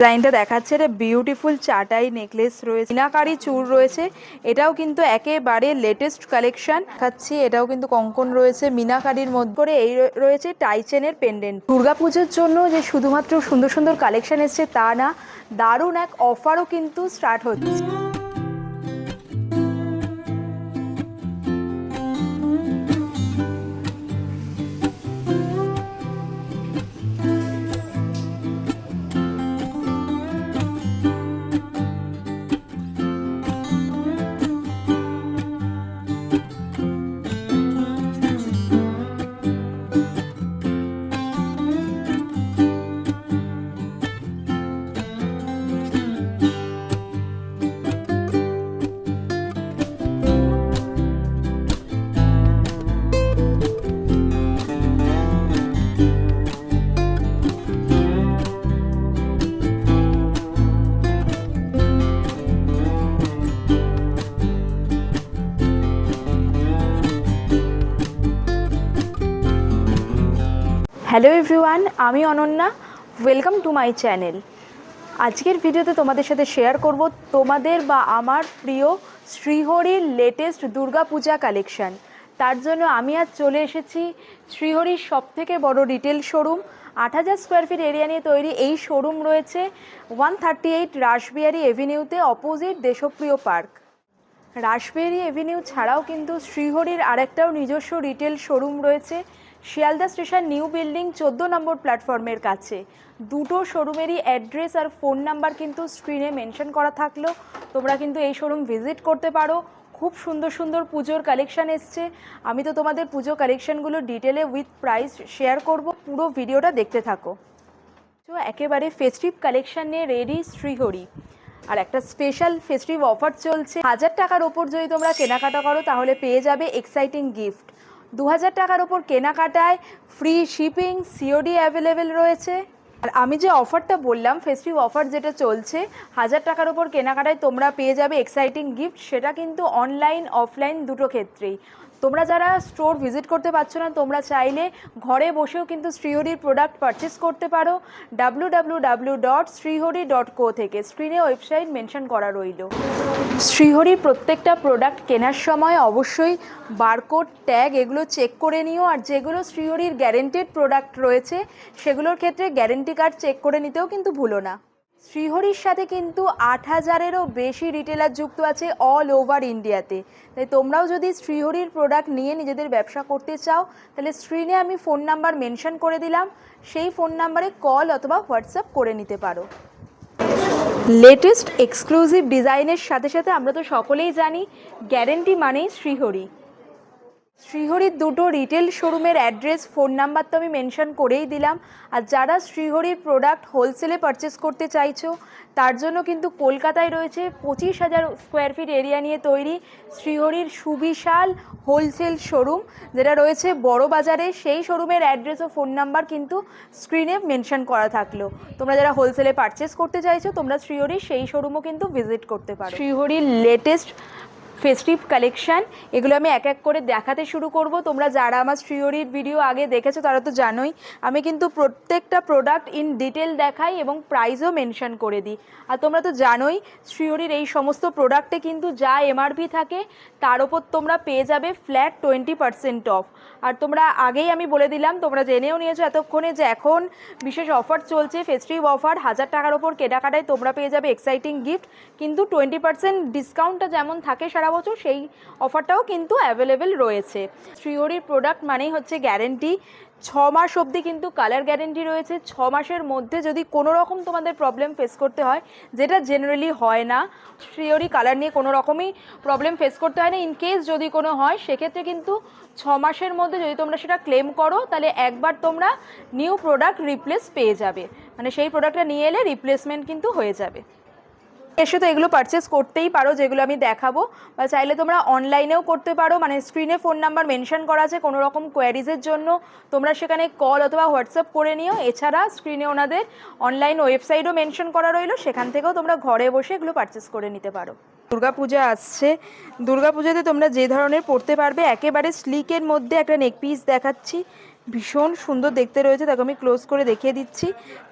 ডিজাইনটা দেখাচ্ছে, এটা বিউটিফুল চাটাই নেকলেস রয়েছে, মিনাকারি চূড় রয়েছে। এটাও কিন্তু একেবারে লেটেস্ট কালেকশন দেখাচ্ছি। এটাও কিন্তু কঙ্কন রয়েছে মিনাকারির মধ্যে করে। এই রয়েছে টাইচেনের পেন্ডেন্ট। দুর্গাপুজোর জন্য যে শুধুমাত্র সুন্দর সুন্দর কালেকশন এসছে তা না, দারুণ এক অফারও কিন্তু স্টার্ট হচ্ছে। হ্যালো এভরিওয়ান, আমি Ananya. Welcome to my channel. আজকের ভিডিওতে তোমাদের সাথে শেয়ার করব তোমাদের বা আমার প্রিয় শ্রীহরির লেটেস্ট দুর্গাপূজা কালেকশান। তার জন্য আমি আজ চলে এসেছি শ্রীহরির সবথেকে বড় retail showroom. ৮,০০০ square feet area নিয়ে তৈরি এই শোরুম রয়েছে 138 রাসবিহারী এভিনিউতে, অপোজিট দেশপ্রিয় পার্ক। রাসবিহারী এভিনিউ ছাড়াও কিন্তু শ্রীহরির আরেকটাও নিজস্ব রিটেল শোরুম রয়েছে শিয়ালদা স্টেশন নিউ বিল্ডিং 14 নম্বর প্ল্যাটফর্মের কাছে। দুটো শোরুমেরই অ্যাড্রেস আর ফোন নাম্বার কিন্তু স্ক্রিনে মেনশন করা থাকলো। তোমরা কিন্তু এই শোরুম ভিজিট করতে পারো। খুব সুন্দর সুন্দর পুজোর কালেকশান এসছে। আমি তো তোমাদের পুজো কালেকশানগুলো ডিটেলে উইথ প্রাইস শেয়ার করব, পুরো ভিডিওটা দেখতে থাকো। তো একেবারে ফেস্টিভ কালেকশান নিয়ে রেডি শ্রীহরি। আর একটা স্পেশাল ফেস্টিভ অফার চলছে। 1000 টাকার ওপর যদি তোমরা কেনাকাটা করো তাহলে পেয়ে যাবে এক্সাইটিং গিফট। 2000 টাকার ওপর কেনাকাটায় ফ্রি শিপিং, সিওডি অ্যাভেলেবেল রয়েছে। আর আমি যে অফারটা বললাম, ফেস্টিভ অফার যেটা চলছে, 1000 টাকার ওপর কেনাকাটায় তোমরা পেয়ে যাবে এক্সাইটিং গিফট। সেটা কিন্তু অনলাইন অফলাইন দুটো ক্ষেত্রেই। তোমরা যারা স্টোর ভিজিট করতে পারছো না, তোমরা চাইলে ঘরে বসেও কিন্তু শ্রীহরির প্রোডাক্ট পারচেস করতে পারো www.srihori.co থেকে। স্ক্রিনে ওয়েবসাইট মেনশন করা রইল। শ্রীহরির প্রত্যেকটা প্রোডাক্ট কেনার সময় অবশ্যই বারকোড, ট্যাগ এগুলো চেক করে নিও। আর যেগুলো শ্রীহরির গ্যারেন্টেড প্রোডাক্ট রয়েছে সেগুলোর ক্ষেত্রে গ্যারেন্টি কার্ড চেক করে নিতেও কিন্তু ভুলো না। শ্রীহরির সাথে কিন্তু 8000-এরও বেশি রিটেলার যুক্ত আছে অল ওভার ইন্ডিয়াতে। তাই তোমরাও যদি শ্রীহরির প্রোডাক্ট নিয়ে নিজেদের ব্যবসা করতে চাও তাহলে স্ক্রিনে আমি ফোন নাম্বার মেনশন করে দিলাম, সেই ফোন নাম্বারে কল অথবা হোয়াটসঅ্যাপ করে নিতে পারো। লেটেস্ট এক্সক্লুসিভ ডিজাইনের সাথে সাথে আমরা তো সকলেই জানি গ্যারেন্টি মানেই শ্রীহরি। শ্রীহরির দুটো রিটেল শোরুমের অ্যাড্রেস, ফোন নাম্বার তো আমি মেনশন করেই দিলাম। আর যারা শ্রীহরির প্রোডাক্ট হোলসেলে পারচেস করতে চাইছো তার জন্য কিন্তু কলকাতায় রয়েছে 25,000 স্কোয়ার ফিট এরিয়া নিয়ে তৈরি শ্রীহরির সুবিশাল হোলসেল শোরুম, যেটা রয়েছে বড় বাজারে। সেই শোরুমের অ্যাড্রেস ও ফোন নাম্বার কিন্তু স্ক্রিনে মেনশন করা থাকলো। তোমরা যারা হোলসেলে পারচেস করতে চাইছো তোমরা শ্রীহরির সেই শোরুমও কিন্তু ভিজিট করতে পারো। শ্রীহরির লেটেস্ট ফেস্টিভ কালেকশান এগুলো আমি এক এক করে দেখাতে শুরু করব। তোমরা যারা আমার শ্রীহরির ভিডিও আগে দেখেছো তারা তো জানোই আমি কিন্তু প্রত্যেকটা প্রোডাক্ট ইন ডিটেল দেখাই এবং প্রাইসও মেনশন করে দিই। আর তোমরা তো জানোই শ্রীহরির এই সমস্ত প্রোডাক্টে কিন্তু যা এমআরপি থাকে তার ওপর তোমরা পেয়ে যাবে ফ্ল্যাট 20% অফ। আর তোমরা আগেই আমি বলে দিলাম, তোমরা জেনেও নিয়েছো এতক্ষণে যে এখন বিশেষ অফার চলছে, ফেস্টিভ অফার। 1000 টাকার ওপর কেনাকাটায় তোমরা পেয়ে যাবে এক্সাইটিং গিফট, কিন্তু 20% ডিসকাউন্টটা যেমন থাকে সারা বছর সেই অফারটাও কিন্তু অ্যাভেলেবেল রয়েছে। শ্রীহরির প্রোডাক্ট মানেই হচ্ছে গ্যারেন্টি। 6 মাস অবধি কিন্তু কালার গ্যারেন্টি রয়েছে। 6 মাসের মধ্যে যদি কোনো রকম তোমাদের প্রবলেম ফেস করতে হয়, যেটা জেনারেলি হয় না, শ্রীহরি কালার নিয়ে কোনো রকমই প্রবলেম ফেস করতে হয় না। ইনকেস যদি কোনো হয় সেক্ষেত্রে কিন্তু 6 মাসের মধ্যে যদি তোমরা সেটা ক্লেম করো তাহলে একবার তোমরা নিউ প্রোডাক্ট রিপ্লেস পেয়ে যাবে। মানে সেই প্রোডাক্টটা নিয়ে এলে রিপ্লেসমেন্ট কিন্তু হয়ে যাবে। এসে তো এগুলো পারচেস করতেই পারো যেগুলো আমি দেখাবো, বা চাইলে তোমরা অনলাইনেও করতে পারো। মানে স্ক্রিনে ফোন নাম্বার মেনশন করা আছে, কোনো রকম কোয়ারিজের জন্য তোমরা সেখানে কল অথবা হোয়াটসঅ্যাপ করে নিও। এছাড়া স্ক্রিনে ওনাদের অনলাইন ওয়েবসাইটও মেনশন করা রইলো, সেখান থেকেও তোমরা ঘরে বসে এগুলো পারচেস করে নিতে পারো। দুর্গাপূজা আসছে, দুর্গাপূজাতে তোমরা যে ধরনের পরতে পারবে একেবারে স্লিকের মধ্যে একটা নেক পিস দেখাচ্ছি। ভীষণ সুন্দর দেখতে রয়েছে, দেখো আমি ক্লোজ করে দেখিয়ে দিচ্ছি।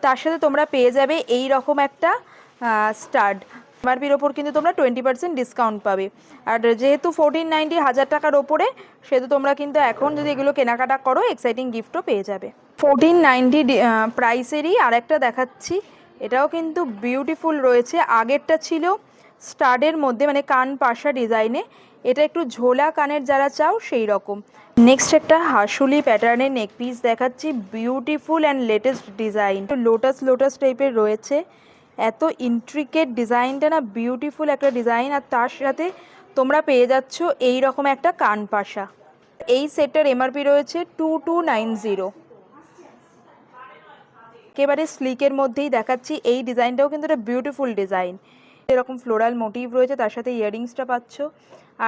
তার সাথে তোমরা পেয়ে যাবে এই রকম একটা স্টাড। এমআরপির ওপর কিন্তু তোমরা 20% ডিসকাউন্ট পাবে। আর যেহেতু 1490 1000 টাকার ওপরে, সেহেতু তোমরা কিন্তু এখন যদি এগুলো কেনাকাটা করো এক্সাইটিং গিফটও পেয়ে যাবে। 1490 প্রাইসেরই আর একটা দেখাচ্ছি, এটাও কিন্তু বিউটিফুল রয়েছে। আগেরটা ছিল স্টাডের মধ্যে মানে কান পাশা ডিজাইনে, এটা একটু ঝোলা কানের যারা চাও সেই রকম। নেক্সট একটা হাসুলি প্যাটার্নের নেক পিস দেখাচ্ছি, beautiful and latest design, lotus lotus টাইপের রয়েছে। এত ইন্ট্রিকেট ডিজাইনটা না, বিউটিফুল একটা ডিজাইন। আর তার সাথে তোমরা পেয়ে যাচ্ছ এই রকম একটা কান পাশা। এই সেটটার এমআরপি রয়েছে 2290। একেবারে স্লিকের মধ্যেই দেখাচ্ছি, এই ডিজাইনটাও কিন্তু একটা বিউটিফুল ডিজাইন। এরকম ফ্লোরাল মোটিভ রয়েছে, তার সাথে ইয়াররিংসটা পাচ্ছ।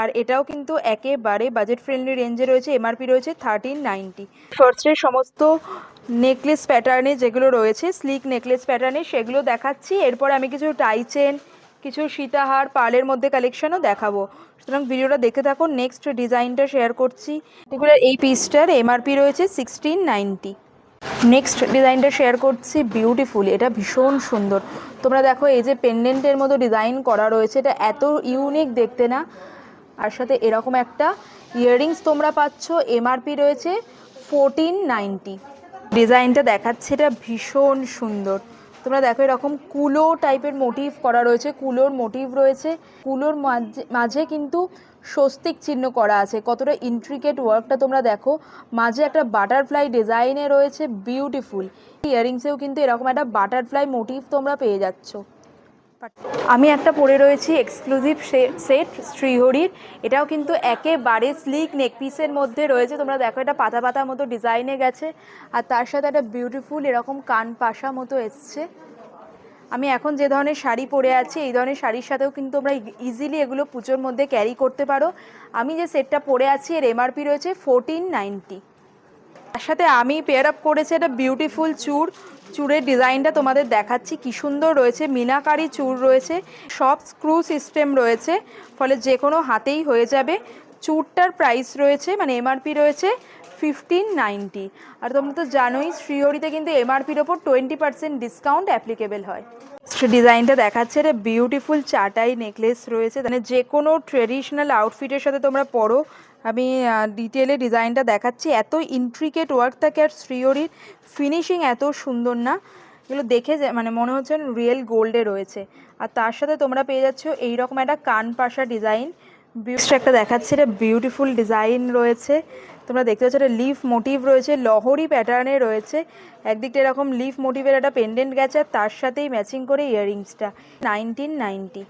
আর এটাও কিন্তু একেবারে বাজেট ফ্রেন্ডলি রেঞ্জে রয়েছে, এমআরপি রয়েছে 1390। ফার্স্টের সমস্ত নেকলেস প্যাটার্নে যেগুলো রয়েছে স্লিক নেকলেস প্যাটার্নে সেগুলো দেখাচ্ছি। এরপর আমি কিছু টাই চেন, কিছু সীতাহার পার্লের মধ্যে কালেকশনও দেখাবো, সুতরাং ভিডিওটা দেখে থাকো। নেক্সট ডিজাইনটা শেয়ার করছি, এগুলোর এই পিসটার এমআরপি রয়েছে 1690। নেক্সট ডিজাইনটা শেয়ার করছি, বিউটিফুল, এটা ভীষণ সুন্দর। তোমরা দেখো এই যে পেন্ডেন্টের মতো ডিজাইন করা রয়েছে, এটা এত ইউনিক দেখতে না। আর সাথে এরকম একটা ইয়াররিংস তোমরা পাচ্ছ, এমআরপি রয়েছে 1490। ডিজাইনটা দেখাচ্ছে, এটা ভীষণ সুন্দর। তোমরা দেখো এরকম কুলো টাইপের মোটিভ করা রয়েছে, কুলোর মোটিভ রয়েছে, কুলোর মাঝে কিন্তু স্বস্তিক চিহ্ন করা আছে। কতটা ইন্ট্রিকেট ওয়ার্কটা তোমরা দেখো, মাঝে একটা বাটারফ্লাই ডিজাইনে রয়েছে, বিউটিফুল। ইয়াররিংসেও কিন্তু এরকম একটা বাটারফ্লাই মোটিভ তোমরা পেয়ে যাচ্ছ। আমি একটা পরে রয়েছি এক্সক্লুসিভ সেট শ্রীহরির, এটাও কিন্তু একেবারে স্লিক নেকপিসের মধ্যে রয়েছে। তোমরা দেখো এটা পাতা পাতা মতো ডিজাইনে গেছে, আর তার সাথে একটা বিউটিফুল এরকম কান পাশা মতো এসছে। আমি এখন যে ধরনের শাড়ি পরে আছি এই ধরনের শাড়ির সাথেও কিন্তু তোমরা ইজিলি এগুলো পুজোর মধ্যে ক্যারি করতে পারো। আমি যে সেটটা পরে আছি এর এমআরপি রয়েছে 1490। তার সাথে আমি পেয়ার আপ করেছি একটা বিউটিফুল চূড়ের ডিজাইনটা তোমাদের দেখাচ্ছি, কি সুন্দর রয়েছে। মিনাকারি চূড় রয়েছে, সব স্ক্রু সিস্টেম রয়েছে, ফলে যে কোনো হাতেই হয়ে যাবে। চূড়টার প্রাইস রয়েছে মানে এমআরপি রয়েছে 1590। আর তোমরা তো জানোই শ্রীহরিতে কিন্তু এমআরপির ওপর 20% ডিসকাউন্ট অ্যাপ্লিকেবল হয়। ডিজাইনটা দেখাচ্ছে, এটা বিউটিফুল চাটাই নেকলেস রয়েছে, মানে যে কোনো ট্রেডিশনাল আউটফিটের সাথে তোমরা পরো। আমি ডিটেলে ডিজাইনটা দেখাচ্ছি, এত ইন্ট্রিকেট ওয়ার্ক থাকে আর শ্রীহরির ফিনিশিং এত সুন্দর না, এগুলো দেখে মানে মনে হচ্ছে রিয়েল গোল্ডে রয়েছে। আর তার সাথে তোমরা পেয়ে যাচ্ছ এইরকম একটা কান পাশা ডিজাইন। একটা দেখাচ্ছে, এটা বিউটিফুল ডিজাইন রয়েছে। তোমরা দেখতে পাচ্ছ এটা লিফ মোটিভ রয়েছে, লহরি প্যাটার্নে রয়েছে। একদিকটা এরকম লিফ মোটিভের একটা পেন্ডেন্ট গেছে, আর তার সাথেই ম্যাচিং করে ইয়াররিংসটা 1990।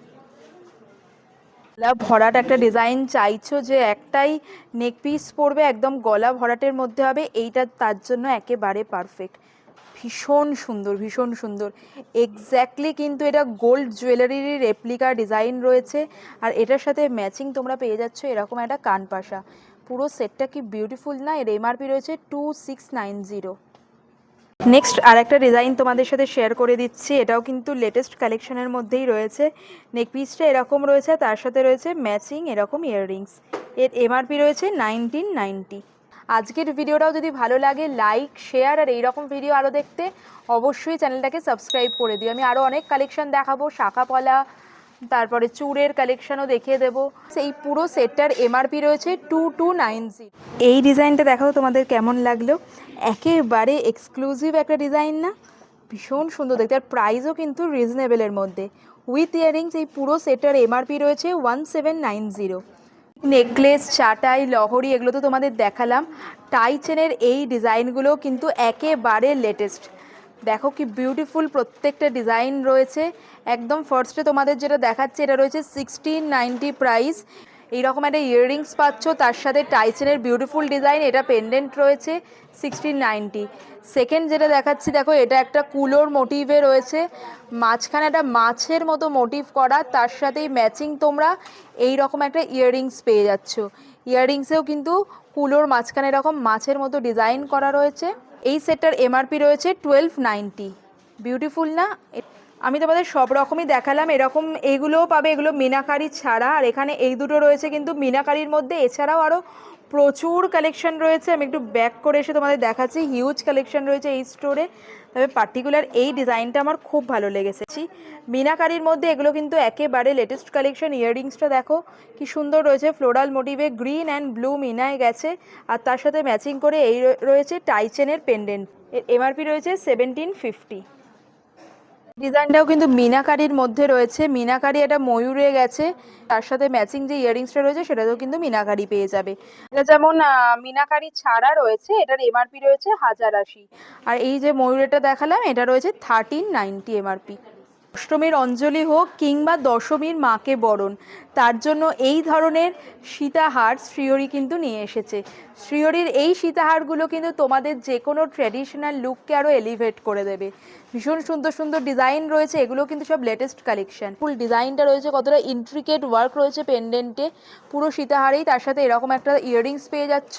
গলা ভরাট একটা ডিজাইন চাইছো যে একটাই নেক পিস পরবে, একদম গলা ভরাটের মধ্যে হবে, এইটা তার জন্য একেবারে পারফেক্ট। ভীষণ সুন্দর, ভীষণ সুন্দর। এক্স্যাক্টলি কিন্তু এটা গোল্ড জুয়েলারির রেপ্লিকা ডিজাইন রয়েছে, আর এটার সাথে ম্যাচিং তোমরা পেয়ে যাচ্ছ এরকম একটা কানপাশা। পুরো সেটটা কি বিউটিফুল না। এর এমআরপি রয়েছে 2690। নেক্সট আর একটা ডিজাইন তোমাদের সাথে শেয়ার করে দিচ্ছি, এটাও কিন্তু লেটেস্ট কালেকশনের মধ্যেই রয়েছে। নেক পিসটা এরকম রয়েছে, তার সাথে রয়েছে ম্যাচিং এরকম ইয়াররিংস। এর এমআরপি রয়েছে 1990। আজকের ভিডিওটাও যদি ভালো লাগে লাইক শেয়ার আর এইরকম ভিডিও আরও দেখতে অবশ্যই চ্যানেলটাকে সাবস্ক্রাইব করে দিও। আমি আরও অনেক কালেকশন দেখাবো, শাখা পলা, তারপরে চূড়ের কালেকশনও দেখিয়ে দেবো। এই পুরো সেটটার এমআরপি রয়েছে 2290। এই ডিজাইনটা দেখাও তোমাদের কেমন লাগলো, একেবারে এক্সক্লুসিভ একটা ডিজাইন না, ভীষণ সুন্দর দেখতে। আর প্রাইসও কিন্তু রিজনেবলের মধ্যে উইথ ইয়াররিংস। এই পুরো সেটটার এমআরপি রয়েছে 1790। নেকলেস, চাটাই, লহরি এগুলো তো তোমাদের দেখালাম। টাই চেনের এই ডিজাইনগুলো কিন্তু একেবারে লেটেস্ট। দেখো কি বিউটিফুল প্রত্যেকটা ডিজাইন রয়েছে। একদম ফার্স্টে তোমাদের যেটা দেখাচ্ছে এটা রয়েছে 1690 প্রাইস। এইরকম একটা ইয়াররিংস পাচ্ছ, তার সাথে টাইচেনের বিউটিফুল ডিজাইন, এটা পেন্ডেন্ট রয়েছে 1690। সেকেন্ড যেটা দেখাচ্ছি দেখো, এটা একটা কুলোর মোটিভে রয়েছে, মাঝখানে একটা মাছের মতো মোটিভ করা, তার সাথেই ম্যাচিং তোমরা এই রকম একটা ইয়াররিংস পেয়ে যাচ্ছ। ইয়াররিংসেও কিন্তু কুলোর মাঝখানে এরকম মাছের মতো ডিজাইন করা রয়েছে। এই সেটটার এমআরপি রয়েছে 1290। বিউটিফুল না। আমি তোমাদের সব রকমই দেখালাম, এরকম এইগুলোও পাবে, এগুলো মিনাকারি ছাড়া। আর এখানে এই দুটো রয়েছে কিন্তু মিনাকারির মধ্যে, এছাড়াও আরও প্রচুর কালেকশন রয়েছে। আমি একটু ব্যাক করে এসে তোমাদের দেখাচ্ছি, হিউজ কালেকশন রয়েছে এই স্টোরে। তবে পার্টিকুলার এই ডিজাইনটা আমার খুব ভালো লেগেছে। মিনাকারির মধ্যে এগুলো কিন্তু একেবারে লেটেস্ট কালেকশন। ইয়াররিংসটা দেখো কি সুন্দর রয়েছে, ফ্লোরাল মোটিভে গ্রিন অ্যান্ড ব্লু মিনায় গেছে, আর তার সাথে ম্যাচিং করে এই রয়েছে টাইচেনের পেন্ডেন্ট। এর এমআরপি রয়েছে 1750। ডিজাইনটাও কিন্তু মিনাকারির মধ্যে রয়েছে। মিনাকারি এটা ময়ূরে গেছে, তার সাথে ম্যাচিং যে ইয়াররিংসটা রয়েছে সেটাতেও কিন্তু মিনাকারি পেয়ে যাবে। এটা যেমন মিনাকারি ছাড়া রয়েছে, এটার এমআরপি রয়েছে 1080। আর এই যে ময়ূরেটা দেখালাম এটা রয়েছে 1390 এমআরপি। অষ্টমীর অঞ্জলি হোক কিংবা দশমীর মাকে বরণ, তার জন্য এই ধরনের সীতাহার শ্রীহরি কিন্তু নিয়ে এসেছে। শ্রীহরির এই সীতাহারগুলো কিন্তু তোমাদের যে কোনো ট্র্যাডিশনাল লুককে আরও এলিভেট করে দেবে। ভীষণ সুন্দর সুন্দর ডিজাইন রয়েছে, এগুলো কিন্তু সব লেটেস্ট কালেকশন। ফুল ডিজাইনটা রয়েছে, কতটা ইন্ট্রিকেট ওয়ার্ক রয়েছে পেন্ডেন্টে পুরো সীতাহারেই, তার সাথে এরকম একটা ইয়াররিংস পেয়ে যাচ্ছ।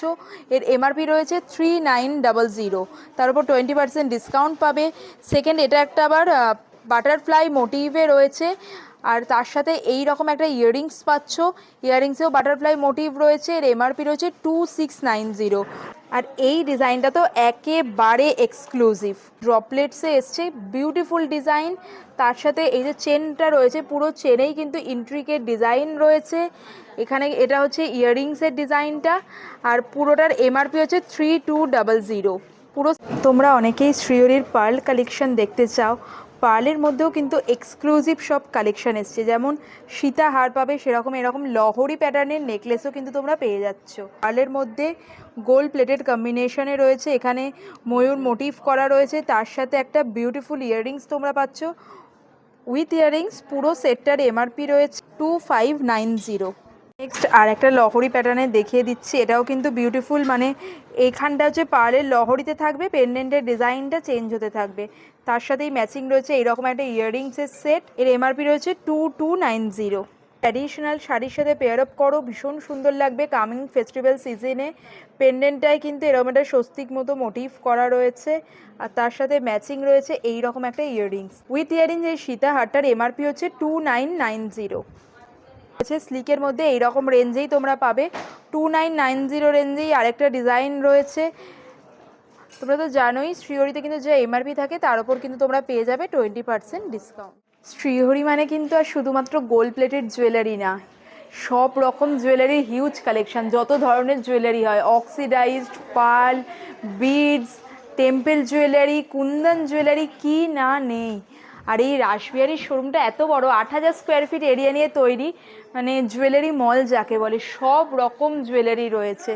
এর এমআরপি রয়েছে 3900, তার উপর 20% ডিসকাউন্ট পাবে। সেকেন্ড, এটা একটা আবার বাটারফ্লাই মোটিভে রয়েছে, আর তার সাথে এই রকম একটা ইয়াররিংস পাচ্ছ। ইয়াররিংসেও বাটারফ্লাই মোটিভ রয়েছে। এর এমআরপি রয়েছে 2690। আর এই ডিজাইনটা তো একেবারে এক্সক্লুসিভ, ড্রপলেটসে এসছে, বিউটিফুল ডিজাইন। তার সাথে এই যে চেনটা রয়েছে, পুরো চেনেই কিন্তু ইন্ট্রিকেট ডিজাইন রয়েছে। এখানে এটা হচ্ছে ইয়াররিংসের ডিজাইনটা, আর পুরোটার এমআরপি হচ্ছে 3200 পুরো। তোমরা অনেকেই শ্রীহরির পার্ল কালেকশন দেখতে চাও, পার্লের মধ্যেও কিন্তু এক্সক্লুসিভ সব কালেকশন এসছে। যেমন সীতাহার পাবে, সেরকম এরকম লহরি প্যাটার্নের নেকলেসও কিন্তু তোমরা পেয়ে যাচ্ছ। পার্লের মধ্যে গোল্ড প্লেটেড কম্বিনেশনে রয়েছে, এখানে ময়ূর মোটিভ করা রয়েছে, তার সাথে একটা বিউটিফুল ইয়াররিংস তোমরা পাচ্ছ উইথ ইয়াররিংস। পুরো সেটটার এমআরপি রয়েছে 2590। নেক্সট আর একটা লহরি প্যাটার্নে দেখিয়ে দিচ্ছি, এটাও কিন্তু বিউটিফুল। মানে এইখানটা হচ্ছে পার্লের লহরিতে থাকবে, পেন্ডেন্টের ডিজাইনটা চেঞ্জ হতে থাকবে, তার সাথেই ম্যাচিং রয়েছে এইরকম একটা ইয়াররিংসের সেট। এর এমআরপি রয়েছে 2290। ট্র্যাডিশনাল শাড়ির সাথে পেয়ার আপ করো, ভীষণ সুন্দর লাগবে কামিং ফেস্টিভ্যাল সিজনে। পেন্ডেন্টটায় কিন্তু এরকম একটা স্বস্তিক মতো মোটিভ করা রয়েছে, আর তার সাথে ম্যাচিং রয়েছে এইরকম একটা ইয়াররিংস উইথ ইয়াররিংস। এই সীতাহারটার এমআরপি হচ্ছে 2990। স্লিকের মধ্যে এইরকম রেঞ্জেই তোমরা পাবে, 2990 রেঞ্জেই আরেকটা ডিজাইন রয়েছে। তোমরা তো জানোই শ্রীহরিতে কিন্তু যে এমআরপি থাকে তার উপর কিন্তু তোমরা পেয়ে যাবে 20% ডিসকাউন্ট। শ্রীহরি মানে কিন্তু আর শুধুমাত্র গোল্ড প্লেটেড জুয়েলারি না, সব রকম জুয়েলারির হিউজ কালেকশন। যত ধরনের জুয়েলারি হয়, oxidised, pearl, beads, temple jewellery, kundan jewellery, কি না নেই। আর এই রাসবিহারীর শোরুমটা এত বড়, 8000 স্কোয়ার ফিট এরিয়া নিয়ে তৈরি, মানে জুয়েলারি মল যাকে বলে, সব রকম জুয়েলারি রয়েছে।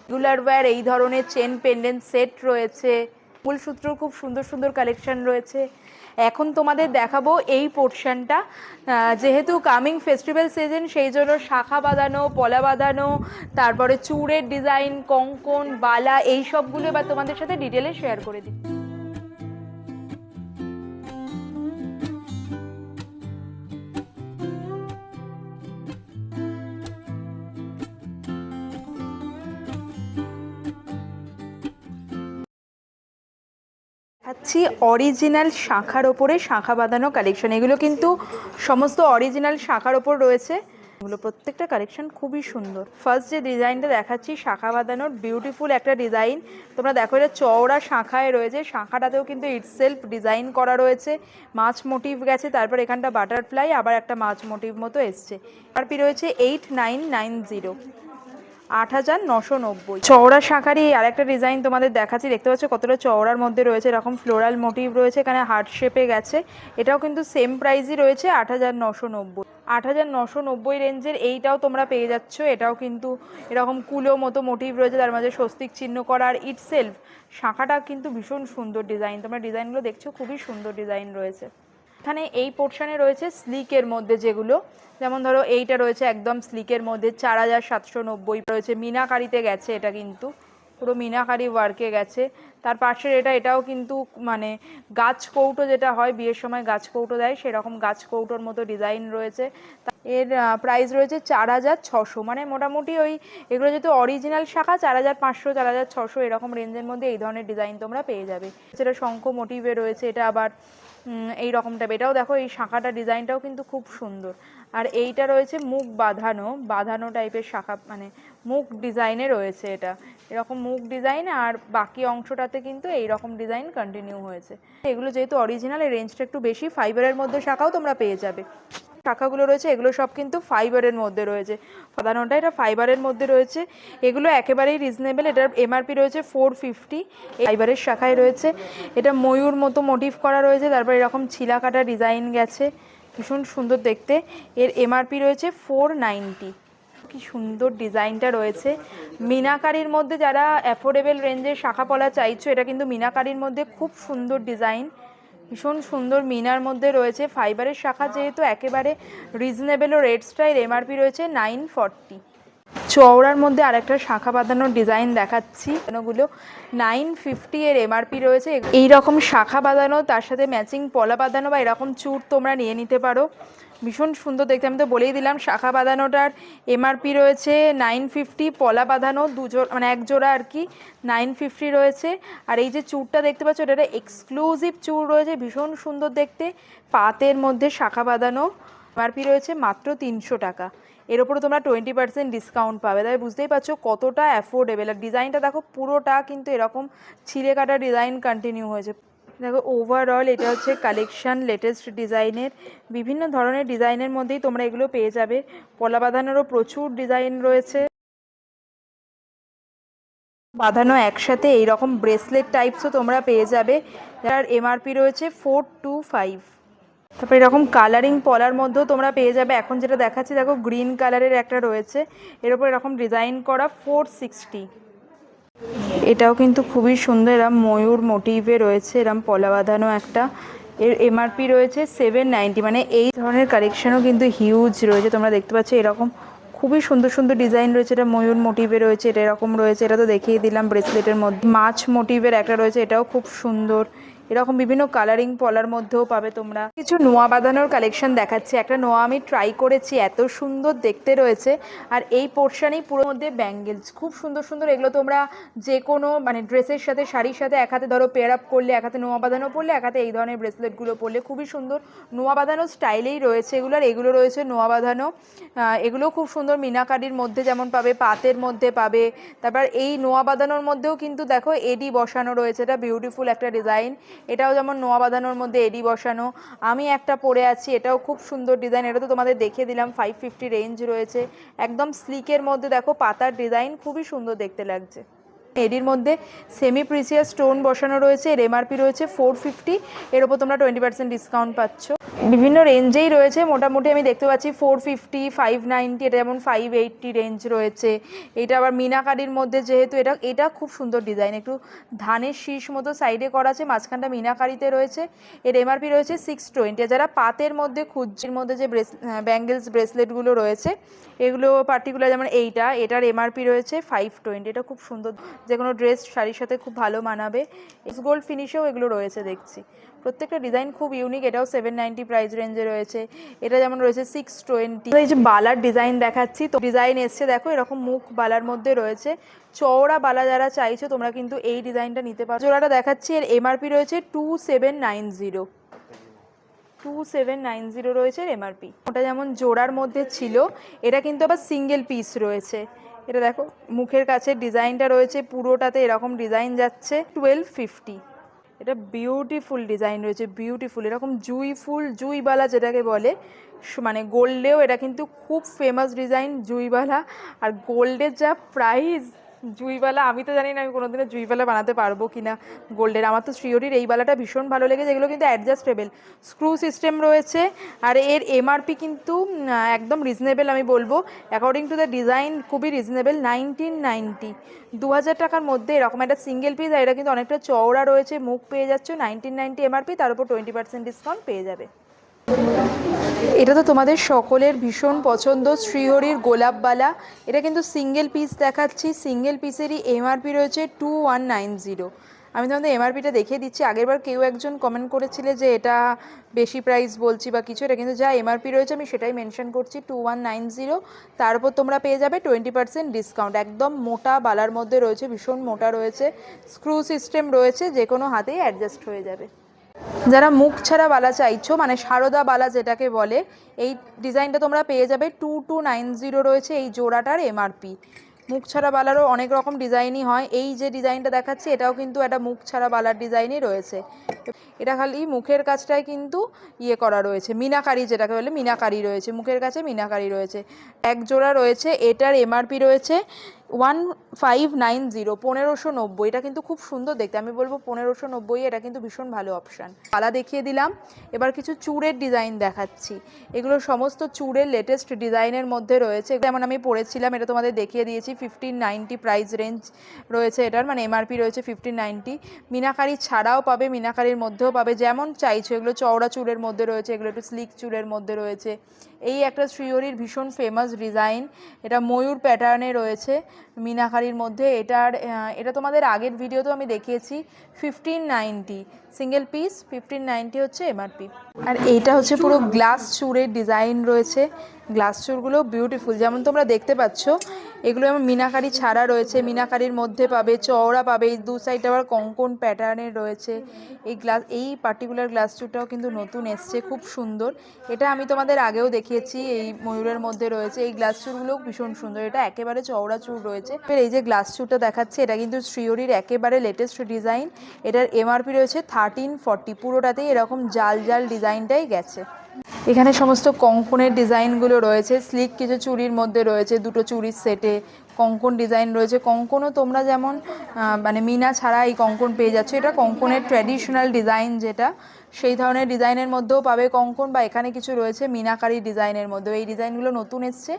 রেগুলার ওয়্যার এই ধরনের চেন পেন্ডেন্ট সেট রয়েছে, ফুলসূত্রর খুব সুন্দর সুন্দর কালেকশন রয়েছে। এখন তোমাদের দেখাবো এই পোর্শনটা, যেহেতু কামিং ফেস্টিভ্যাল সিজন সেই জন্য শাখা বাঁধানো, পলা বাঁধানো, তারপরে চূড়ের ডিজাইন, কঙ্কন, বালা, এই সবগুলো এবার তোমাদের সাথে ডিটেলে শেয়ার করে দিই। দেখাচ্ছি অরিজিনাল শাখার ওপরে শাখা বাঁধানো কালেকশন। এগুলো কিন্তু সমস্ত অরিজিনাল শাখার ওপর রয়েছে, এগুলো প্রত্যেকটা কালেকশন খুবই সুন্দর। ফার্স্ট যে ডিজাইনটা দেখাচ্ছি শাখা বাঁধানোর, বিউটিফুল একটা ডিজাইন। তোমরা দেখো এটা চওড়া শাখায় রয়েছে, শাখাটাতেও কিন্তু ইটসেলফ ডিজাইন করা রয়েছে, মাছ মোটিভ গেছে, তারপর এখানটা বাটারফ্লাই, আবার একটা মাছ মোটিভ মতো এসছে। এমআরপি রয়েছে 8990, 8990। চওড়া শাখারই আর একটা ডিজাইন তোমাদের দেখাচ্ছি, দেখতে পাচ্ছ কতটা চওড়ার মধ্যে রয়েছে, এরকম ফ্লোরাল মোটিভ রয়েছে, এখানে হার্ট শেপে গেছে। এটাও কিন্তু সেম প্রাইসই রয়েছে 8990। 8990 রেঞ্জের এইটাও তোমরা পেয়ে যাচ্ছ। এটাও কিন্তু এরকম কুলো মতো মোটিভ রয়েছে, তার মাঝে স্বস্তিক চিহ্ন করা, আর ইটসেলফ শাখাটা কিন্তু ভীষণ সুন্দর ডিজাইন। তোমরা ডিজাইনগুলো দেখছো, খুবই সুন্দর ডিজাইন রয়েছে। এখানে এই পোর্শনে রয়েছে স্লিকের মধ্যে, যেগুলো যেমন ধরো এইটা রয়েছে একদম স্লিকের মধ্যে 4790 রয়েছে, মিনাকারিতে গেছে, এটা কিন্তু পুরো মিনাকারি ওয়ার্কে গেছে। তার পাশের এটাও কিন্তু মানে গাছ কৌটো যেটা হয় বিয়ের সময় গাছ কৌটো দেয় সেরকম গাছ কৌটোর মতো ডিজাইন রয়েছে। এর প্রাইস রয়েছে 4600, মানে মোটামুটি ওই এগুলো যেহেতু অরিজিনাল শাখা 4500 4600 এরকম রেঞ্জের মধ্যে এই ধরনের ডিজাইন তোমরা পেয়ে যাবে। যেটা শঙ্খ মোটিভে রয়েছে, এটা আবার এই রকম টাইপ। এটাও দেখো এই শাখাটা ডিজাইনটাও কিন্তু খুব সুন্দর। আর এইটা রয়েছে মুখ বাঁধানো টাইপের শাখা, মানে মুখ ডিজাইনে রয়েছে, এটা এরকম মুখ ডিজাইন আর বাকি অংশটাতে কিন্তু এই রকম ডিজাইন কন্টিনিউ হয়েছে। এগুলো যেহেতু অরিজিনাল এই রেঞ্জটা একটু বেশি, ফাইবারের মধ্যে শাখাও তোমরা পেয়ে যাবে। শাখাগুলো রয়েছে এগুলো সব কিন্তু ফাইবারের মধ্যে রয়েছে, সাধারণত এটা ফাইবারের মধ্যে রয়েছে। এগুলো একেবারেই রিজনেবল, এটার এমআরপি রয়েছে 450। ফাইবারের শাখায় রয়েছে, এটা ময়ূর মতো মোটিভ করা রয়েছে, তারপর এরকম ছিলা কাটা ডিজাইন গেছে, ভীষণ সুন্দর দেখতে। এর এমআরপি রয়েছে 490। কি সুন্দর ডিজাইনটা রয়েছে মিনাকারির মধ্যে। যারা অ্যাফোর্ডেবল রেঞ্জের শাখা পলা চাইছো, এটা কিন্তু মিনাকারির মধ্যে খুব সুন্দর ডিজাইন, ভীষণ সুন্দর মিনার মধ্যে রয়েছে। ফাইবারের শাখা যেহেতু একেবারে রিজনেবল ও রেট স্টাইল, এমআরপি রয়েছে 940। চওড়ার মধ্যে আরেকটা শাখা বাঁধানোর ডিজাইন দেখাচ্ছি, এগুলো 950 এর এমআরপি রয়েছে। এই রকম শাখা বাঁধানো তার সাথে ম্যাচিং পলা বাঁধানো বা এরকম চূড় তোমরা নিয়ে নিতে পারো, ভীষণ সুন্দর দেখতে। আমি তো বলেই দিলাম শাখা বাঁধানোটার এমআরপি রয়েছে 950, পলা বাঁধানো মানে এক জোড়া আর কি 950 রয়েছে। আর এই যে চূড়টা দেখতে পাচ্ছ, এটা একটা এক্সক্লুসিভ চূড় রয়েছে, ভীষণ সুন্দর দেখতে, পাতের মধ্যে শাখা বাঁধানো। এমআরপি রয়েছে মাত্র 300 টাকা। এর ওপরে তোমরা 20% ডিসকাউন্ট পাবে, তাই বুঝতেই পারছো কতটা অ্যাফোর্ডেবল। আর ডিজাইনটা দেখো পুরোটা কিন্তু এরকম ছিলে কাটা ডিজাইন কন্টিনিউ হয়েছে। দেখো ওভারঅল এটা হচ্ছে কালেকশন লেটেস্ট ডিজাইনের, বিভিন্ন ধরনের ডিজাইনের মধ্যেই তোমরা এগুলো পেয়ে যাবে। পলা বাঁধানোরও প্রচুর ডিজাইন রয়েছে, বাঁধানো একসাথে এইরকম ব্রেসলেট টাইপসও তোমরা পেয়ে যাবে, যার এমআরপি রয়েছে 425। তারপর এরকম কালারিং পলার মধ্যেও তোমরা পেয়ে যাবে। এখন যেটা দেখাচ্ছি দেখো গ্রিন কালারের একটা রয়েছে, এর উপর এরকম ডিজাইন করা 460। এটাও কিন্তু খুবই সুন্দর, এরম ময়ূর মোটিভে রয়েছে, এরম পলা বাঁধানো একটা। এর এমআরপি রয়েছে 790। মানে এই ধরনের কালেকশনও কিন্তু হিউজ রয়েছে, তোমরা দেখতে পাচ্ছ এরকম খুবই সুন্দর সুন্দর ডিজাইন রয়েছে। এটা ময়ূর মোটিভে রয়েছে, এটা এরকম রয়েছে, এটা তো দেখিয়ে দিলাম ব্রেসলেটের মধ্যে। মাছ মোটিভের একটা রয়েছে, এটাও খুব সুন্দর। এরকম বিভিন্ন কালারিং পলার মধ্যেও পাবে তোমরা। কিছু নোয়া বাঁধানোর কালেকশন দেখাচ্ছি। একটা নোয়া আমি ট্রাই করেছি, এত সুন্দর দেখতে রয়েছে। আর এই পোর্শনেই পুরো মধ্যে ব্যাঙ্গেলস খুব সুন্দর সুন্দর। এগুলো তোমরা যে কোনো মানে ড্রেসের সাথে, শাড়ির সাথে এক হাতে ধরো পেয়ার আপ করলে, এক হাতে নোয়া বাঁধানো পরলে, এক হাতে এই ধরনের ব্রেসলেটগুলো পরলে খুবই সুন্দর। নোয়া বাঁধানো স্টাইলেই রয়েছে এগুলো, আর এগুলো রয়েছে নোয়া বাঁধানো। এগুলো খুব সুন্দর মিনাকারির মধ্যে যেমন পাবে, পাতের মধ্যে পাবে। তারপর এই নোয়া বাঁধানোর মধ্যেও কিন্তু দেখো এডি বসানো রয়েছে, এটা বিউটিফুল একটা ডিজাইন। এটাও যেমন নোয়া বাঁধানোর মধ্যে এডি বসানো। আমি একটা পরে আছি, এটাও খুব সুন্দর ডিজাইন, এটা তো তোমাদের দেখিয়ে দিলাম। 550 রেঞ্জ রয়েছে, একদম স্লিকের মধ্যে দেখো পাতার ডিজাইন, খুবই সুন্দর দেখতে লাগছে। এডির মধ্যে সেমি প্রিসিয়াস স্টোন বসানো রয়েছে, এর এমআরপি রয়েছে 450। এর ওপর তোমরা 20% ডিসকাউন্ট পাচ্ছ। বিভিন্ন রেঞ্জেই রয়েছে, মোটামুটি আমি দেখতে পাচ্ছি 450, 590, এটা যেমন 580 রেঞ্জ রয়েছে। এটা আবার মিনাকারির মধ্যে, যেহেতু এটা খুব সুন্দর ডিজাইন, একটু ধানের শীষ মতো সাইডে করা আছে, মাঝখানটা মিনাকারিতে রয়েছে। এর এমআরপি রয়েছে 620। যারা পাতের মধ্যে খুজ্জির মধ্যে যে ব্যাঙ্গেলস ব্রেসলেটগুলো রয়েছে, এগুলো পার্টিকুলার যেমন এটার এমআরপি রয়েছে 520। এটা খুব সুন্দর, যে কোনো ড্রেস শাড়ির সাথে খুব ভালো মানাবে। গোল্ড ফিনিশেও এগুলো রয়েছে দেখছি, প্রত্যেকটা ডিজাইন খুব ইউনিক। এটাও 790 প্রাইস রেঞ্জে রয়েছে। এটা যেমন রয়েছে 620। এই যে বালার ডিজাইন দেখাচ্ছি, তো ডিজাইন এসছে দেখো এরকম মুখ বালার মধ্যে রয়েছে। চওড়া বালা যারা চাইছো তোমরা কিন্তু এই ডিজাইনটা নিতে পারো। জোড়াটা দেখাচ্ছি, এর এমআরপি রয়েছে 2790। 2790 রয়েছে এমআরপি। ওটা যেমন জোড়ার মধ্যে ছিল, এটা কিন্তু আবার সিঙ্গেল পিস রয়েছে। এটা দেখো মুখের কাছে ডিজাইনটা রয়েছে, পুরোটাতে এরকম ডিজাইন যাচ্ছে 1250। এটা বিউটিফুল ডিজাইন রয়েছে, বিউটিফুল এরকম জুঁই ফুল, জুঁইবালা যেটাকে বলে, মানে গোল্ডেও এটা কিন্তু খুব ফেমাস ডিজাইন জুঁইবালা। আর গোল্ডের যা প্রাইস, জুঁইবালা আমি তো জানি না আমি কোনোদিনও জুঁইবালা বানাতে পারবো কিনা গোল্ডের। আমার তো শ্রীহরির এই বালাটা ভীষণ ভালো লেগেছে। এগুলো কিন্তু অ্যাডজাস্টেবল স্ক্রু সিস্টেম রয়েছে, আর এর এমআরপি কিন্তু একদম রিজনেবল আমি বলবো, অ্যাকর্ডিং টু দ্য ডিজাইন খুবই রিজনেবল। 1990, 2000 টাকার মধ্যে এরকম একটা সিঙ্গেল পিস। আর এটা কিন্তু অনেকটা চওড়া রয়েছে, মুখ পেয়ে যাচ্ছে 1990 এমআরপি, তার উপর 20% ডিসকাউন্ট পেয়ে যাবে। এটা তো তোমাদের সকলের ভীষণ পছন্দ, শ্রীহরির গোলাপবালা। এটা কিন্তু সিঙ্গেল পিস দেখাচ্ছি, সিঙ্গেল পিসেরই এমআরপি রয়েছে 2190। আমি তোমাদের এমআরপিটা দেখিয়ে দিচ্ছি। আগেরবার কেউ একজন কমেন্ট করেছিলে যে এটা বেশি প্রাইস বলছি বা কিছু, এটা কিন্তু যা এমআরপি রয়েছে আমি সেটাই মেনশন করছি 2190। তার উপর তোমরা পেয়ে যাবে 20% ডিসকাউন্ট। একদম মোটা বালার মধ্যে রয়েছে, ভীষণ মোটা রয়েছে, স্ক্রু সিস্টেম রয়েছে, যে কোনো হাতেই অ্যাডজাস্ট হয়ে যাবে। যারা মুখ ছাড়া বালা চাইছো, মানে সারদা বালা যেটাকে বলে, এই ডিজাইনটা তোমরা পেয়ে যাবে 2290 রয়েছে এই জোড়াটার এমআরপি। মুখ ছাড়া বালারও অনেক রকম ডিজাইনই হয়, এই যে ডিজাইনটা দেখাচ্ছি এটাও কিন্তু একটা মুখ ছাড়া বালার ডিজাইনই রয়েছে। এটা খালি মুখের কাছটায় কিন্তু করা রয়েছে, মিনাকারি যেটাকে বলে মিনাকারি রয়েছে, মুখের কাছে মিনাকারি রয়েছে। এক জোড়া রয়েছে, এটার এমআরপি রয়েছে 1590, 1590। এটা কিন্তু খুব সুন্দর দেখতে, আমি বলবো 1590, এটা কিন্তু ভীষণ ভালো অপশান। বালা দেখিয়ে দিলাম, এবার কিছু চূড়ের ডিজাইন দেখাচ্ছি। এগুলো সমস্ত চূড়ের লেটেস্ট ডিজাইনের মধ্যে রয়েছে। যেমন আমি পরেছিলাম, এটা তোমাদের দেখিয়ে দিয়েছি, 1590 প্রাইস রেঞ্জ রয়েছে এটার, মানে এমআরপি রয়েছে 1590। মিনাকারি ছাড়াও পাবে, মিনাকারির মধ্যেও পাবে, যেমন চাইছো। এগুলো চওড়া চূড়ের মধ্যে রয়েছে, এগুলো একটু স্লিক চূড়ের মধ্যে রয়েছে। এই একটা শ্রীহরির ভীষণ ফেমাস ডিজাইন, এটা ময়ূর প্যাটার্নে রয়েছে মিনাকারির মধ্যে। এটা তোমাদের আগের ভিডিওতেও আমি দেখিয়েছি, 1590 সিঙ্গেল পিস, 1590 হচ্ছে এমআরপি। আর এইটা হচ্ছে পুরো গ্লাস চূড়ের ডিজাইন রয়েছে। গ্লাস চূড়গুলো বিউটিফুল, যেমন তোমরা দেখতে পাচ্ছ। এগুলো যেমন মিনাকারি ছাড়া রয়েছে, মিনাকারির মধ্যে পাবে, চওড়া পাবে, এই দু সাইডে আবার কঙ্কন প্যাটার্নের রয়েছে। এই পার্টিকুলার গ্লাস চূড়টাও কিন্তু নতুন এসছে, খুব সুন্দর। এটা আমি তোমাদের আগেও দেখিয়েছি, এই ময়ূরের মধ্যে রয়েছে। এই গ্লাস চূড়গুলোও ভীষণ সুন্দর, এটা একেবারে চওড়া চূড় রয়েছে। এই যে গ্লাস চূড়টা দেখাচ্ছে, এটা কিন্তু শ্রীহরির একেবারে লেটেস্ট ডিজাইন। এটার এমআরপি রয়েছে 1340, পুরোটাতেই এরকম জাল জাল ডিজাইনটাই গেছে। এখানে সমস্ত কঙ্কনের ডিজাইনগুলো রয়েছে, স্লিক কিছু চুড়ির মধ্যে রয়েছে, দুটো চুড়ির সেটে কঙ্কন ডিজাইন রয়েছে। কঙ্কনও তোমরা যেমন মানে মিনা ছাড়া এই কঙ্কন পেয়ে যাচ্ছ। এটা কঙ্কনের ট্র্যাডিশনাল ডিজাইন যেটা, সেই ধরনের ডিজাইনের মধ্যেও পাবে কঙ্কন, বা এখানে কিছু রয়েছে মিনাকারি ডিজাইনের মধ্যেও। এই ডিজাইনগুলো নতুন এসছে,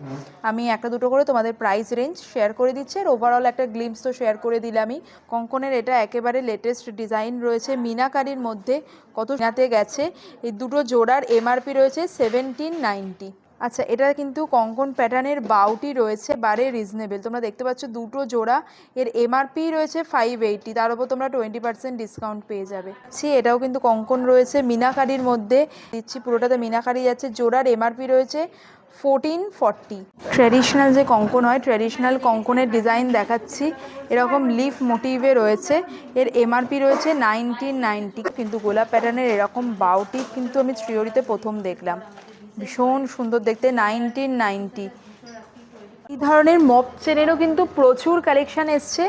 আমি একটা দুটো করে তোমাদের প্রাইস রেঞ্জ শেয়ার করে দিচ্ছি, আর ওভারঅল একটা গ্লিমস তো শেয়ার করে দিলামই। কঙ্কনের এটা একেবারে লেটেস্ট ডিজাইন রয়েছে মিনাকারির মধ্যে, কত মিনাতে গেছে। এই দুটো জোড়ার এমআরপি রয়েছে 1790। আচ্ছা, এটা কিন্তু কঙ্কন প্যাটার্নের বাউটি রয়েছে, বারে রিজনেবল। তোমরা দেখতে পাচ্ছ দুটো জোড়া, এর এমআরপি রয়েছে 580, তার উপর তোমরা 20% ডিসকাউন্ট পেয়ে যাবে। এটাও কিন্তু কঙ্কন রয়েছে মিনাকারির মধ্যে, দিচ্ছি পুরোটাতে মিনাকারি যাচ্ছে। জোড়ার এমআরপি রয়েছে 1440। ট্র্যাডিশনাল যে কঙ্কন হয়, ট্র্যাডিশনাল কঙ্কনের ডিজাইন দেখাচ্ছি, এরকম লিফ মোটিভে রয়েছে। এর এমআরপি রয়েছে 1990। কিন্তু গোলাপ প্যাটার্নের এরকম বাউটি কিন্তু আমি শ্রীহরিতে প্রথম দেখলাম, ভীষণ সুন্দর দেখতে, 1990। এই ধরনের মপ চেনেরও কিন্তু প্রচুর কালেকশান এসছে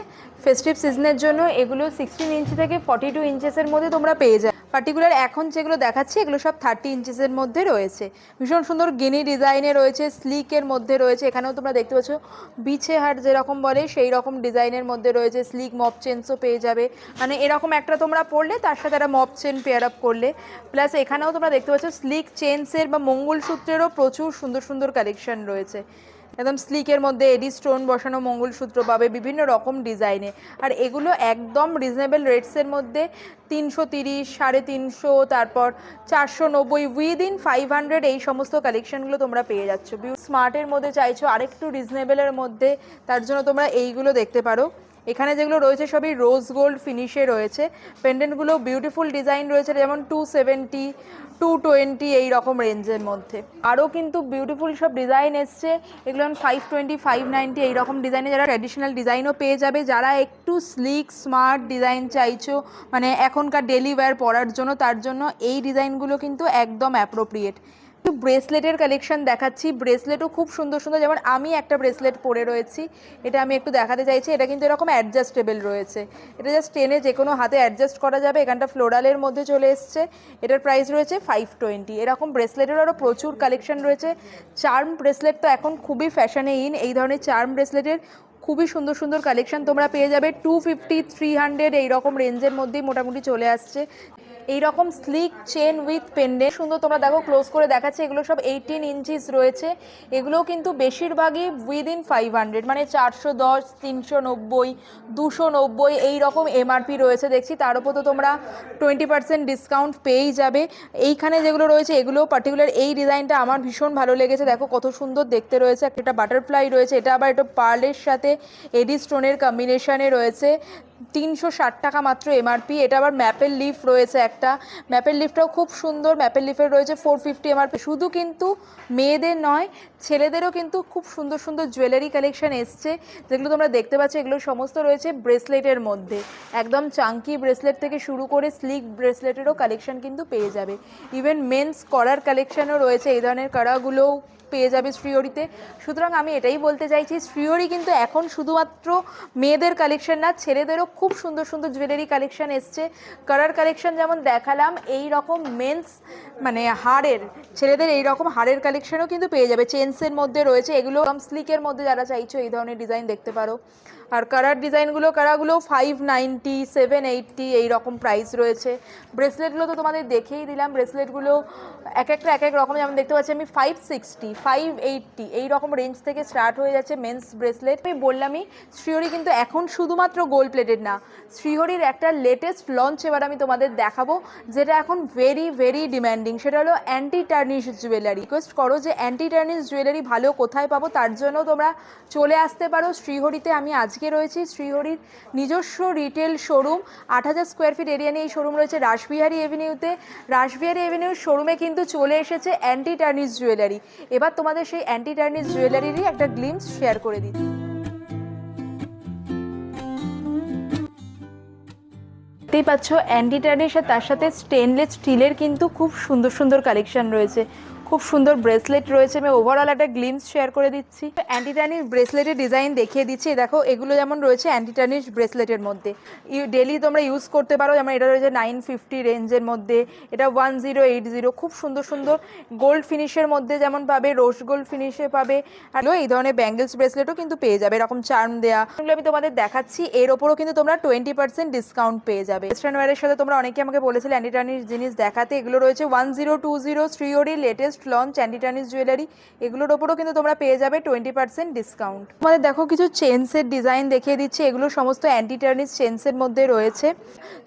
ফেস্টিভ সিজনের জন্য। এগুলো 16 ইঞ্চি থেকে 42 ইঞ্চেসের মধ্যে তোমরা পেয়ে যাবে। পার্টিকুলার এখন যেগুলো দেখাচ্ছি এগুলো সব 30 ইঞ্চেসের মধ্যে রয়েছে। ভীষণ সুন্দর গিনি ডিজাইনে রয়েছে, স্লিকের মধ্যে রয়েছে। এখানেও তোমরা দেখতে পাচ্ছ বিছে হাট যেরকম বলে সেই রকম ডিজাইনের মধ্যে রয়েছে। স্লিক মপ চেনসও পেয়ে যাবে, মানে এরকম একটা তোমরা পরলে তার সাথে একটা মপ চেন পেয়ার আপ করলে। প্লাস এখানেও তোমরা দেখতে পাচ্ছ স্লিক চেনসের বা মঙ্গলসূত্রেরও প্রচুর সুন্দর সুন্দর কালেকশন রয়েছে। একদম স্লিকের মধ্যে এডি স্টোন বসানো মঙ্গলসূত্র পাবে বিভিন্ন রকম ডিজাইনে। আর এগুলো একদম রিজনেবল রেটসের মধ্যে, 330, 350, তারপর 490, উইদিন 500, এই সমস্ত কালেকশনগুলো তোমরা পেয়ে যাচ্ছ। স্মার্টের মধ্যে চাইছো আরেকটু রিজনেবলের মধ্যে, তার জন্য তোমরা এইগুলো দেখতে পারো। এখানে যেগুলো রয়েছে সবই রোজ গোল্ড ফিনিশে রয়েছে। পেন্ডেন্টগুলো বিউটিফুল ডিজাইন রয়েছে, যেমন 270, 220 এই রকম রেঞ্জের মধ্যে। আরও কিন্তু বিউটিফুল সব ডিজাইন এসছে, এগুলো 520, 590 এই রকম ডিজাইনে। যারা ট্র্যাডিশনাল ডিজাইনও পেয়ে যাবে, যারা একটু স্লিক স্মার্ট ডিজাইন চাইছো মানে এখনকার ডেলি ওয়্যার পরার জন্য, তার জন্য এই ডিজাইনগুলো কিন্তু একদম অ্যাপ্রোপ্রিয়েট। ব্রেসলেটের কালেকশন দেখাচ্ছি, ব্রেসলেটও খুব সুন্দর সুন্দর। যেমন আমি একটা ব্রেসলেট পরে রয়েছি, এটা আমি একটু দেখাতে চাইছি। এটা কিন্তু এরকম অ্যাডজাস্টেবল রয়েছে, এটা জাস্ট টেনে যে কোনো হাতে অ্যাডজাস্ট করা যাবে। এখানটা ফ্লোরালের মধ্যে চলে এসছে, এটার প্রাইস রয়েছে 520। এরকম ব্রেসলেটের আরও প্রচুর কালেকশন রয়েছে। চার্ম ব্রেসলেট তো এখন খুবই ফ্যাশনে ইন, এই ধরনের চার্ম ব্রেসলেটের খুবই সুন্দর সুন্দর কালেকশন তোমরা পেয়ে যাবে। 250, 300 এই রকম রেঞ্জের মধ্যেই মোটামুটি চলে আসছে। এইরকম স্লিক চেন উইথ পেন্ডেন্ট সুন্দর, তোমরা দেখো ক্লোজ করে দেখাচ্ছে। এগুলো সব 18 ইঞ্চিস রয়েছে। এগুলোও কিন্তু বেশিরভাগই উইদিন 500, মানে 410, 390, 290 এই রকম এমআরপি রয়েছে দেখছি। তার উপর তো তোমরা 20% ডিসকাউন্ট পেয়েই যাবে। এইখানে যেগুলো রয়েছে এগুলো পার্টিকুলার এই ডিজাইনটা আমার ভীষণ ভালো লেগেছে, দেখো কত সুন্দর দেখতে রয়েছে। একটা বাটারফ্লাই রয়েছে, এটা আবার একটু পার্লের সাথে এডি স্টোনের কম্বিনেশনে রয়েছে। 360 টাকা মাত্র এমআরপি। এটা আবার ম্যাপেল লিফ রয়েছে একটা, ম্যাপেল লিফটাও খুব সুন্দর, ম্যাপেল লিফের রয়েছে 450 এমআরপি। শুধু কিন্তু মেয়েদের নয়, ছেলেদেরও কিন্তু খুব সুন্দর সুন্দর জুয়েলারি কালেকশন এসছে, যেগুলো তোমরা দেখতে পাচ্ছ। এগুলো সমস্ত রয়েছে ব্রেসলেটের মধ্যে, একদম চাঙ্কি ব্রেসলেট থেকে শুরু করে স্লিক ব্রেসলেটেরও কালেকশন কিন্তু পেয়ে যাবে। ইভেন মেন্স করার কালেকশনও রয়েছে, এই ধরনের কড়াগুলোও পেয়ে যাবে শ্রীহরিতে। সুতরাং আমি এটাই বলতে চাইছি, শ্রীহরি কিন্তু এখন শুধুমাত্র মেয়েদের কালেকশন না, ছেলেদেরও খুব সুন্দর সুন্দর জুয়েলারি কালেকশন এসছে। কালার কালেকশন যেমন দেখালাম, এই রকম মেন্স মানে হারের, ছেলেদের এই রকম হারের কালেকশনও কিন্তু পেয়ে যাবে। চেনসের মধ্যে রয়েছে, এগুলো স্লিকের মধ্যে যারা চাইছো এই ধরনের ডিজাইন দেখতে পারো। আর কারার ডিজাইনগুলো, কারাগুলো 590, 780 এই রকম প্রাইস রয়েছে। ব্রেসলেটগুলো তো তোমাদের দেখেই দিলাম, ব্রেসলেটগুলো এক একটা এক এক রকম, যেমন দেখতে পাচ্ছি আমি 560, 580 এই রকম রেঞ্জ থেকে স্টার্ট হয়ে যাচ্ছে মেন্স ব্রেসলেট। আমি বললামই, শ্রীহরি কিন্তু এখন শুধুমাত্র গোল্ড প্লেটেড না, শ্রীহরির একটা লেটেস্ট লঞ্চ এবার আমি তোমাদের দেখাবো, যেটা এখন ভেরি ভেরি ডিম্যান্ডিং। সেটা হলো অ্যান্টি টার্নিশ জুয়েলারি। রিকোয়েস্ট করো যে অ্যান্টি টার্নিশ জুয়েলারি ভালো কোথায় পাবো, তার জন্য তোমরা চলে আসতে পারো শ্রীহরিতে। আমি আজকে রয়েছি শ্রীহরির নিজস্ব retail showroom, 8000 square feet area নিয়ে এই শোরুম রয়েছে রাসবিহারী এভিনিউতে। রাসবিহারী এভিনিউর শোরুমে কিন্তু চলে এসেছে অ্যান্টি টার্নিশ জুয়েলারি। এবার তোমাদের সেই অ্যান্টি টার্নিশ জুয়েলারিরই একটা গ্লিমস শেয়ার করে দিচ্ছি। দেখতেই পাচ্ছ অ্যান্টি টার্নিশ, আর তার সাথে স্টেনলেস স্টিলের কিন্তু খুব সুন্দর সুন্দর কালেকশন রয়েছে, খুব সুন্দর ব্রেসলেট রয়েছে। আমি ওভারঅল একটা গ্লিমস শেয়ার করে দিচ্ছি। অ্যান্টি টার্নিশ ব্রেসলেটের ডিজাইন দেখিয়ে দিচ্ছি। দেখো এগুলো যেমন রয়েছে অ্যান্টি টার্নিশ ব্রেসলেটের মধ্যে, ডেলি তোমরা ইউজ করতে পারো। যেমন এটা রয়েছে 950 রেঞ্জের মধ্যে, এটা 1080, খুব সুন্দর সুন্দর গোল্ড ফিনিশের মধ্যে যেমন পাবে, রোজ গোল্ড ফিনিশে পাবে। আর এই ধরনের ব্যাঙ্গেলস ব্রেসলেটও কিন্তু পেয়ে যাবে, এরকম চার্ম দেওয়া। এগুলো আমি তোমাদের দেখাচ্ছি, এর ওপরও কিন্তু তোমরা 20% ডিসকাউন্ট পেয়ে যাবে। ওয়েস্টার্ন ওয়্যারের সাথে তোমরা অনেকে আমাকে বলেছিলে অ্যান্টি টার্নিশ জিনিস দেখাতে। এগুলো রয়েছে 1020 Shrihari latest launch anti tarnish jewellery. এগুলোর ওপরও কিন্তু তোমরা পেয়ে যাবে 20% ডিসকাউন্ট। তোমাদের দেখো কিছু চেনসের ডিজাইন দেখিয়ে দিচ্ছি। এগুলো সমস্ত অ্যান্টি টার্নিশ চেনসের মধ্যে রয়েছে,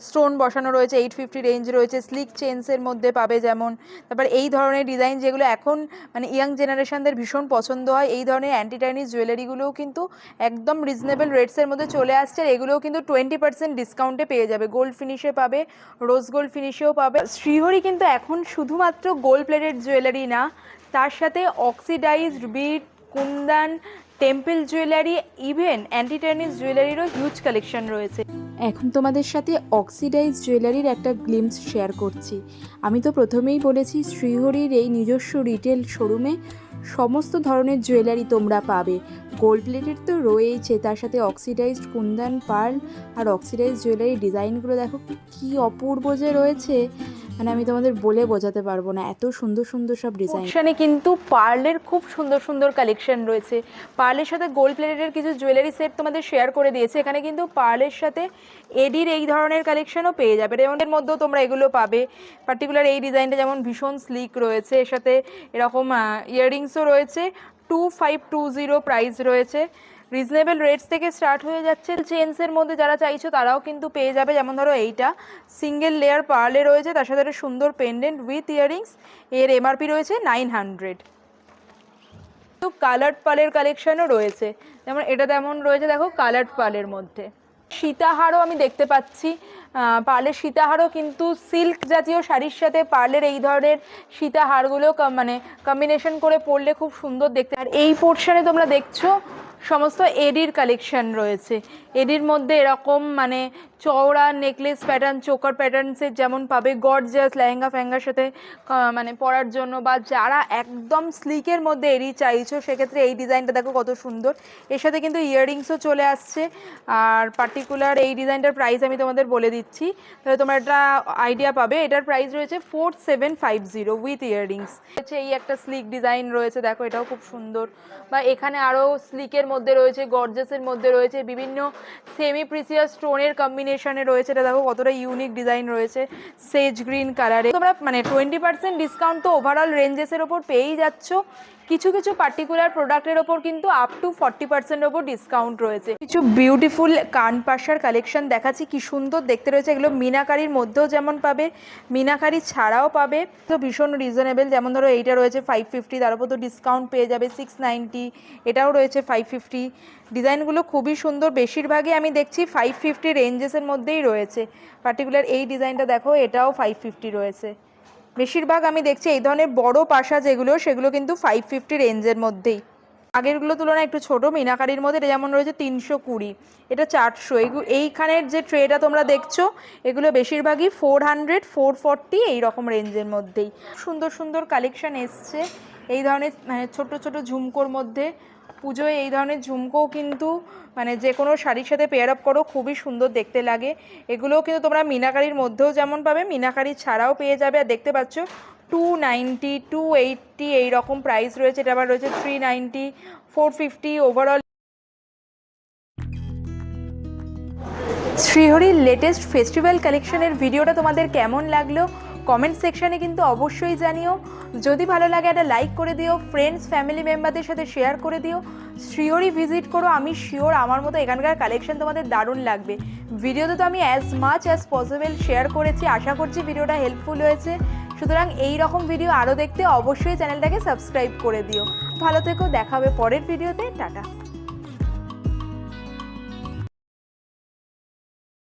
স্টোন বসানো রয়েছে, 850 রেঞ্জ রয়েছে। স্লিক চেনসের মধ্যে পাবে যেমন, তারপর এই ধরনের ডিজাইন যেগুলো এখন মানে ইয়াং জেনারেশনদের ভীষণ পছন্দ হয়, এই ধরনের অ্যান্টি টার্নিশ জুয়েলারিগুলোও কিন্তু একদম রিজনেবল রেটসের মধ্যে চলে আসছে। আর এগুলোও কিন্তু 20% ডিসকাউন্টে পেয়ে যাবে। গোল্ড ফিনিশে পাবে, রোজ গোল্ড ফিনিশেও পাবে। শ্রীহরি কিন্তু এখন শুধুমাত্র গোল্ড প্লেটেড জুয়েলারি না, তার সাথে oxidised bead, kundan, temple jewellery, even anti tarnish জুয়েলারিরও হিউজ কালেকশন রয়েছে। এখন তোমাদের সাথে অক্সিডাইজ জুয়েলারির একটা গ্লিমস শেয়ার করছি। আমি তো প্রথমেই বলেছি শ্রীহরির এই নিজস্ব রিটেল শোরুমে সমস্ত ধরনের জুয়েলারি তোমরা পাবে। গোল্ড প্লেটেড তো রয়েইছে, তার সাথে অক্সিডাইজড কুন্দন, পার্ল আর অক্সিডাইজড জুয়েলারি ডিজাইনগুলো দেখো কি অপূর্ব যে রয়েছে, মানে আমি তোমাদের বলে বোঝাতে পারবো না, এত সুন্দর সুন্দর সব ডিজাইন। এখানে কিন্তু পার্লের খুব সুন্দর সুন্দর কালেকশন রয়েছে। পার্লের সাথে গোল্ড প্লেটেডের কিছু জুয়েলারি সেট তোমাদের শেয়ার করে দিয়েছে। এখানে কিন্তু পার্লের সাথে এডির এই ধরনের কালেকশনও পেয়ে যাবে। এর মধ্যেও তোমরা এগুলো পাবে। পার্টিকুলার এই ডিজাইনটা যেমন ভীষণ স্লিক রয়েছে, এর সাথে এরকম ইয়াররিংসও রয়েছে। 2520 প্রাইস রয়েছে। রিজনেবল রেটস থেকে স্টার্ট হয়ে যাচ্ছে। চেনসের মধ্যে যারা চাইছো তারাও কিন্তু পেয়ে যাবে। যেমন ধরো এইটা সিঙ্গেল লেয়ার পার্লে রয়েছে, তার সাথে একটা সুন্দর পেন্ডেন্ট উইথ ইয়াররিংস। এর এমআরপি রয়েছে 900। তো কালার্ড পার্লের কালেকশনও রয়েছে, যেমন এটা তেমন রয়েছে দেখো কালার্ড পার্লের মধ্যে। সীতাহারও আমি দেখতে পাচ্ছি, পার্লের সীতাহারও কিন্তু সিল্ক জাতীয় শাড়ির সাথে পার্লের এই ধরনের সীতাহারগুলো মানে কম্বিনেশন করে পরলে খুব সুন্দর দেখতে। আর এই পোর্শনে তোমরা দেখছো সমস্ত এডির কালেকশন রয়েছে। এডির মধ্যে এরকম মানে চওড়া নেকলেস প্যাটার্ন, চোকার প্যাটার্নসের যেমন পাবে, গর্জিয়াস লেহেঙ্গা ফ্যাঙ্গার সাথে মানে পরার জন্য, বা যারা একদম স্লিকের মধ্যে এডি চাইছো সেক্ষেত্রে এই ডিজাইনটা দেখো কত সুন্দর। এর সাথে কিন্তু ইয়াররিংসও চলে আসছে। আর পার্টিকুলার এই ডিজাইনটার প্রাইস আমি তোমাদের বলে দিচ্ছি, তাহলে তোমরা একটা আইডিয়া পাবে। এটার প্রাইস রয়েছে 4750 উইথ ইয়াররিংস। এই একটা স্লিক ডিজাইন রয়েছে, দেখো এটাও খুব সুন্দর। বা এখানে আরও স্লিকের মধ্যে রয়েছে, গর্জাসের মধ্যে রয়েছে, বিভিন্ন সেমি প্রিসিয়াস স্টোনের কম্বিনেশনে রয়েছে। এটা দেখো কতটা ইউনিক ডিজাইন রয়েছে, সেজ গ্রিন কালারে। তোমরা মানে 20% ডিসকাউন্ট তো ওভারঅল রেঞ্জেসের ওপর পেয়েই যাচ্ছ। কিছু কিছু পার্টিকুলার প্রোডাক্টের ওপর কিন্তু আপ টু 40% ওপর ডিসকাউন্ট রয়েছে। কিছু বিউটিফুল কানপাশার কালেকশন দেখাচ্ছি, কি সুন্দর দেখতে রয়েছে এগুলো। মিনাকারির মধ্যেও যেমন পাবে, মিনাকারি ছাড়াও পাবে, তো ভীষণ রিজনেবল। যেমন ধরো এইটা রয়েছে 550, তার উপর তো ডিসকাউন্ট পেয়ে যাবে 690। এটাও রয়েছে 550। 550। ডিজাইনগুলো খুবই সুন্দর, বেশিরভাগই আমি দেখছি 550 রেঞ্জেসের মধ্যেই রয়েছে। পার্টিকুলার এই ডিজাইনটা দেখো, এটাও 550 রয়েছে। বেশিরভাগ আমি দেখছি এই ধরনের বড় পাশা যেগুলো, সেগুলো কিন্তু 550 রেঞ্জের মধ্যেই। আগেরগুলো তুলনায় একটু ছোট মিনাকারির মধ্যে, এটা যেমন রয়েছে 320, এটা 400। এইখানের যে ট্রেটা তোমরা দেখছো, এগুলো বেশিরভাগই 400, 440 এই রকম রেঞ্জের মধ্যেই। সুন্দর সুন্দর কালেকশন এসছে এই ধরনের মানে ছোট ছোট ঝুমকোর মধ্যে। পুজোয় এই ধরনের ঝুমকোও কিন্তু মানে যে কোনো শাড়ির সাথে পেয়ার আপ করো, খুবই সুন্দর দেখতে লাগে। এগুলোও কিন্তু তোমরা মিনাকারির মধ্যেও যেমন পাবে, মিনাকারি ছাড়াও পেয়ে যাবে। আর দেখতে পাচ্ছ 290, 280 এই রকম প্রাইস রয়েছে। এটা আবার রয়েছে 390, 450 ওভারঅল। শ্রীহরির লেটেস্ট ফেস্টিভ্যাল কালেকশনের ভিডিওটা তোমাদের কেমন লাগলো কমেন্ট সেকশানে কিন্তু অবশ্যই জানিও। যদি ভালো লাগে একটা লাইক করে দিও, ফ্রেন্ডস ফ্যামিলি মেম্বারদের সাথে শেয়ার করে দিও। শ্রীহরি ভিজিট করো, আমি শিওর আমার মতো এখানকার কালেকশন তোমাদের দারুণ লাগবে। ভিডিওতে তো আমি as much as possible share করেছি, আশা করছি ভিডিওটা হেল্পফুল হয়েছে। সুতরাং এই রকম ভিডিও আরও দেখতে অবশ্যই চ্যানেলটাকে সাবস্ক্রাইব করে দিও। ভালো থেকো, দেখা হবে পরের ভিডিওতে, টাটা।